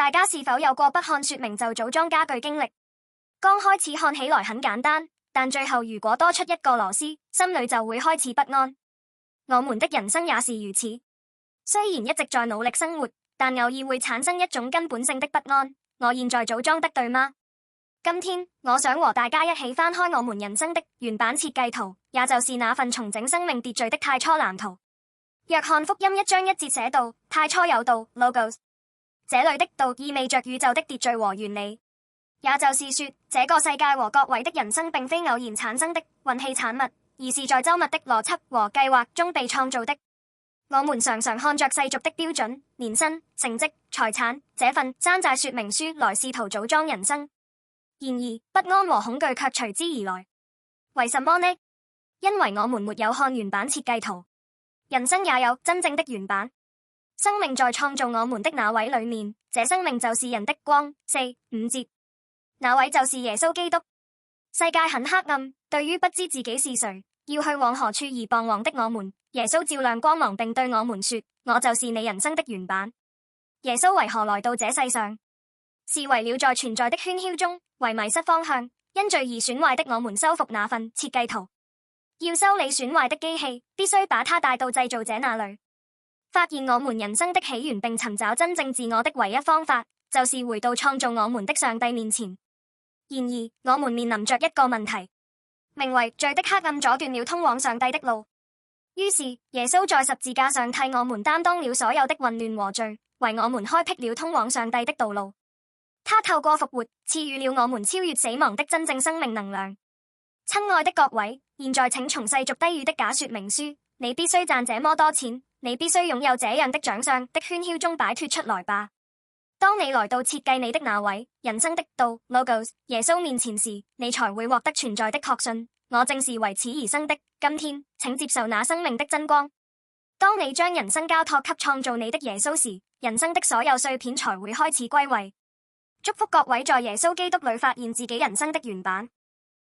大家是否有過不看說明就組裝家具經歷？剛開始看起來很簡單，但最後如果多出一個螺絲，心裏就會開始不安。我們的人生也是如此，雖然一直在努力生活，但偶爾會產生一種根本性的不安。我現在組裝得對嗎？今天我想和大家一起翻開我們人生的原版設計圖，也就是那份重整生命秩序的太初藍圖。約翰福音1章1節寫道：太初有道 ，Logos。這裏的道意味着宇宙的秩序和原理，也就是說，這個世界和各位的人生並非偶然產生的運氣產物，而是在周密的邏輯和計劃中被創造的。我們常常看着世俗的標準、年薪、成績、財產這份山寨說明書來試圖組裝人生，然而不安和恐懼卻隨之而來。為什麼呢？因為我們沒有看原版設計圖。人生也有真正的原版。生命在創造我們的那位裡面，這生命就是人的光。4、5節，那位就是耶穌基督。世界很黑暗，對於不知自己是誰，要去往何處而彷徨的我們，耶穌照亮光芒並對我們說：我就是你人生的原版。耶穌為何來到這世上？是為了在存在的喧囂中，為迷失方向、因罪而損壞的我們修復那份設計圖。要修理損壞的機器，必須把它帶到製造者那裡。發現我們人生的起源並尋找真正自我的唯一方法，就是回到創造我們的上帝面前。然而，我們面臨着一個問題，名為罪的黑暗阻斷了通往上帝的路。於是，耶穌在十字架上替我們擔當了所有的混亂和罪，為我們開闢了通往上帝的道路。他透過復活，賜予了我們超越死亡的真正生命能量。親愛的各位，現在請從世俗低語的假說明書，你必須賺這麼多錢，你必須擁有這樣的獎項的喧囂中擺脫出來吧。當你來到設計你的那位人生的道 Logos 耶穌面前時，你才會獲得存在的確信。我正是為此而生的。今天，請接受那生命的真光。當你將人生交託給創造你的耶穌時，人生的所有碎片才會開始歸位。祝福各位在耶穌基督裡發現自己人生的原版。